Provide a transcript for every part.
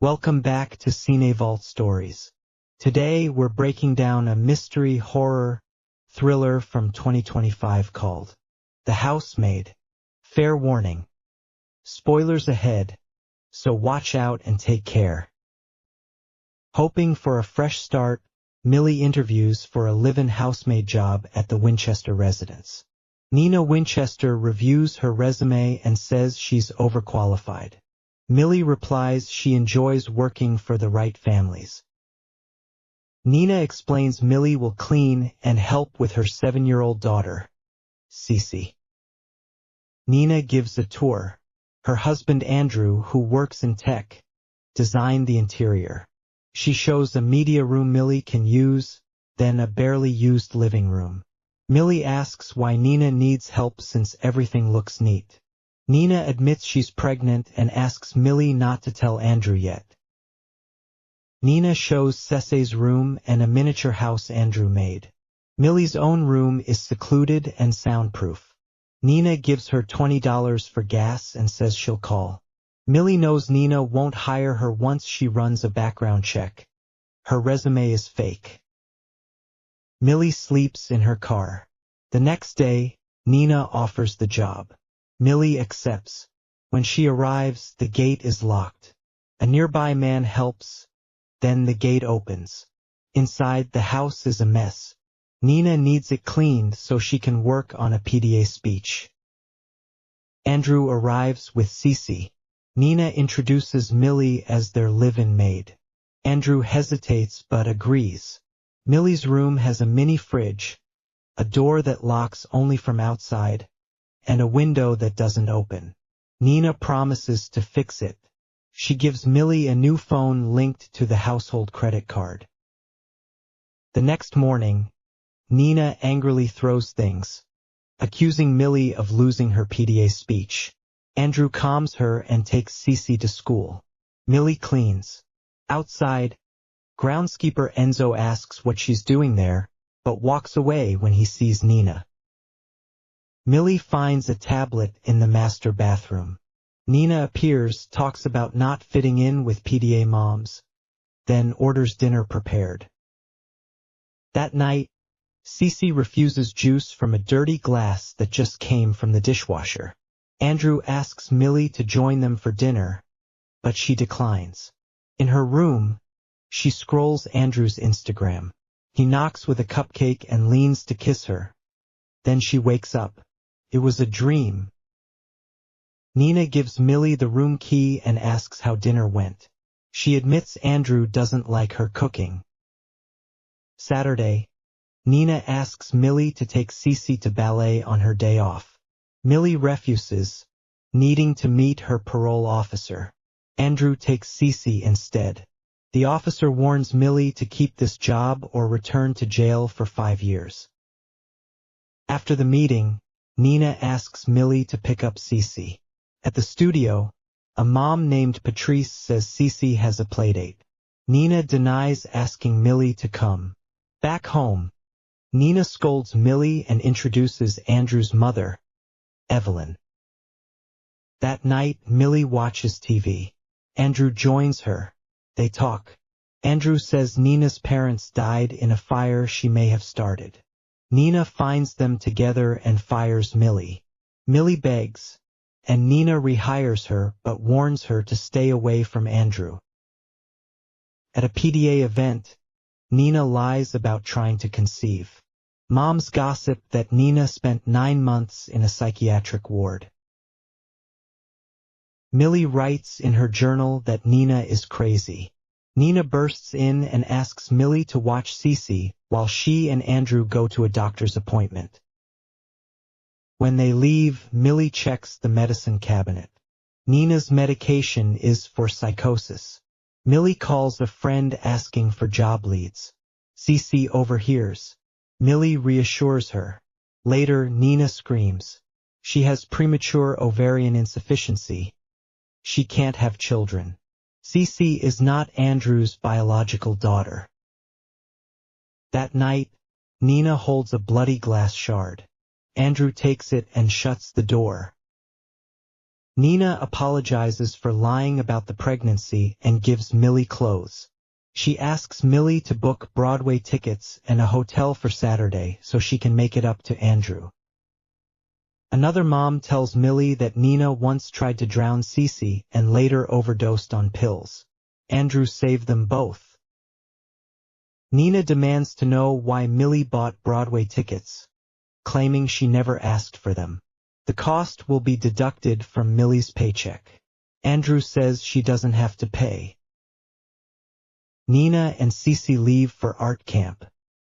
Welcome back to CineVault Stories. Today we're breaking down a mystery horror thriller from 2025 called The Housemaid. Fair warning. Spoilers ahead, so watch out and take care. Hoping for a fresh start, Millie interviews for a live-in housemaid job at the Winchester residence. Nina Winchester reviews her resume and says she's overqualified. Millie replies she enjoys working for the right families. Nina explains Millie will clean and help with her 7-year-old daughter, Cece. Nina gives a tour. Her husband Andrew, who works in tech, designed the interior. She shows a media room Millie can use, then a barely used living room. Millie asks why Nina needs help since everything looks neat. Nina admits she's pregnant and asks Millie not to tell Andrew yet. Nina shows Cece's room and a miniature house Andrew made. Millie's own room is secluded and soundproof. Nina gives her $20 for gas and says she'll call. Millie knows Nina won't hire her once she runs a background check. Her resume is fake. Millie sleeps in her car. The next day, Nina offers the job. Millie accepts. When she arrives, the gate is locked. A nearby man helps. Then the gate opens. Inside, the house is a mess. Nina needs it cleaned so she can work on a PDA speech. Andrew arrives with Cece. Nina introduces Millie as their live-in maid. Andrew hesitates but agrees. Millie's room has a mini fridge, a door that locks only from outside, and a window that doesn't open. Nina promises to fix it. She gives Millie a new phone linked to the household credit card. The next morning, Nina angrily throws things, accusing Millie of losing her PDA speech. Andrew calms her and takes Cece to school. Millie cleans. Outside, groundskeeper Enzo asks what she's doing there, but walks away when he sees Nina. Millie finds a tablet in the master bathroom. Nina appears, talks about not fitting in with PDA moms, then orders dinner prepared. That night, Cece refuses juice from a dirty glass that just came from the dishwasher. Andrew asks Millie to join them for dinner, but she declines. In her room, she scrolls Andrew's Instagram. He knocks with a cupcake and leans to kiss her. Then she wakes up. It was a dream. Nina gives Millie the room key and asks how dinner went. She admits Andrew doesn't like her cooking. Saturday, Nina asks Millie to take Cece to ballet on her day off. Millie refuses, needing to meet her parole officer. Andrew takes Cece instead. The officer warns Millie to keep this job or return to jail for 5 years. After the meeting, Nina asks Millie to pick up Cece. At the studio, a mom named Patrice says Cece has a playdate. Nina denies asking Millie to come. Back home, Nina scolds Millie and introduces Andrew's mother, Evelyn. That night, Millie watches TV. Andrew joins her. They talk. Andrew says Nina's parents died in a fire she may have started. Nina finds them together and fires Millie. Millie begs, and Nina rehires her but warns her to stay away from Andrew. At a PDA event, Nina lies about trying to conceive. Moms gossip that Nina spent 9 months in a psychiatric ward. Millie writes in her journal that Nina is crazy. Nina bursts in and asks Millie to watch Cece while she and Andrew go to a doctor's appointment. When they leave, Millie checks the medicine cabinet. Nina's medication is for psychosis. Millie calls a friend asking for job leads. Cece overhears. Millie reassures her. Later, Nina screams. She has premature ovarian insufficiency. She can't have children. Cece is not Andrew's biological daughter. That night, Nina holds a bloody glass shard. Andrew takes it and shuts the door. Nina apologizes for lying about the pregnancy and gives Millie clothes. She asks Millie to book Broadway tickets and a hotel for Saturday so she can make it up to Andrew. Another mom tells Millie that Nina once tried to drown Cece and later overdosed on pills. Andrew saved them both. Nina demands to know why Millie bought Broadway tickets, claiming she never asked for them. The cost will be deducted from Millie's paycheck. Andrew says she doesn't have to pay. Nina and Cece leave for art camp.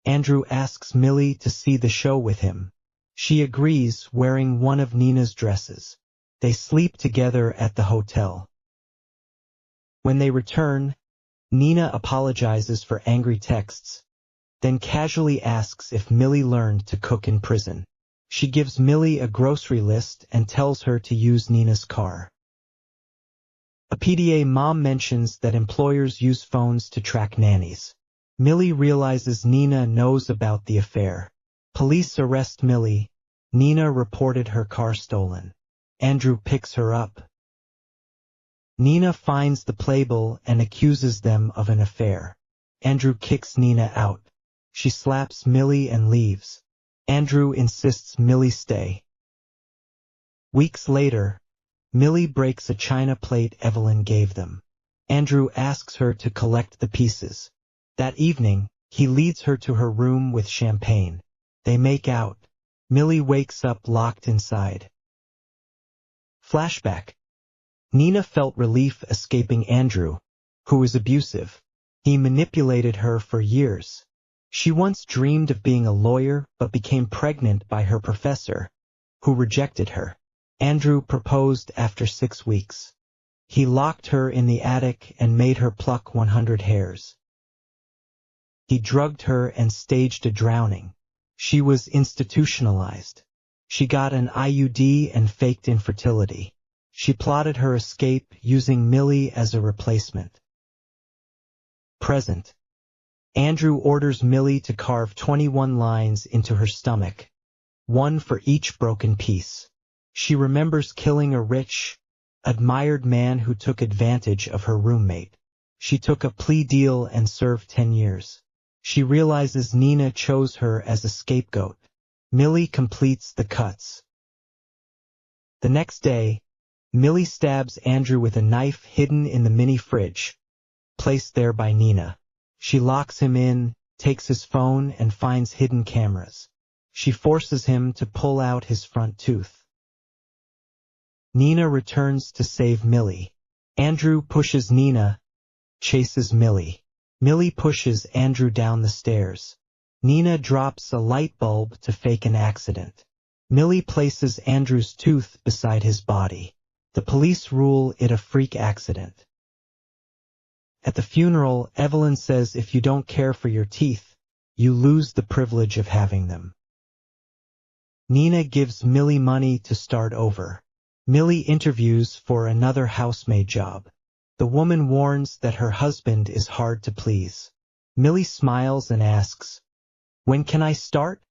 Andrew asks Millie to see the show with him. She agrees, wearing one of Nina's dresses. They sleep together at the hotel. When they return, Nina apologizes for angry texts, then casually asks if Millie learned to cook in prison. She gives Millie a grocery list and tells her to use Nina's car. A PDA mom mentions that employers use phones to track nannies. Millie realizes Nina knows about the affair. Police arrest Millie. Nina reported her car stolen. Andrew picks her up. Nina finds the playbill and accuses them of an affair. Andrew kicks Nina out. She slaps Millie and leaves. Andrew insists Millie stay. Weeks later, Millie breaks a china plate Evelyn gave them. Andrew asks her to collect the pieces. That evening, he leads her to her room with champagne. They make out. Millie wakes up locked inside. Flashback. Nina felt relief escaping Andrew, who was abusive. He manipulated her for years. She once dreamed of being a lawyer but became pregnant by her professor, who rejected her. Andrew proposed after 6 weeks. He locked her in the attic and made her pluck 100 hairs. He drugged her and staged a drowning. She was institutionalized. She got an IUD and faked infertility. She plotted her escape using Millie as a replacement. Present. Andrew orders Millie to carve 21 lines into her stomach, one for each broken piece. She remembers killing a rich, admired man who took advantage of her roommate. She took a plea deal and served 10 years. She realizes Nina chose her as a scapegoat. Millie completes the cuts. The next day, Millie stabs Andrew with a knife hidden in the mini fridge, placed there by Nina. She locks him in, takes his phone, and finds hidden cameras. She forces him to pull out his front tooth. Nina returns to save Millie. Andrew pushes Nina, chases Millie. Millie pushes Andrew down the stairs. Nina drops a light bulb to fake an accident. Millie places Andrew's tooth beside his body. The police rule it a freak accident. At the funeral, Evelyn says if you don't care for your teeth, you lose the privilege of having them. Nina gives Millie money to start over. Millie interviews for another housemaid job. The woman warns that her husband is hard to please. Millie smiles and asks, "When can I start?"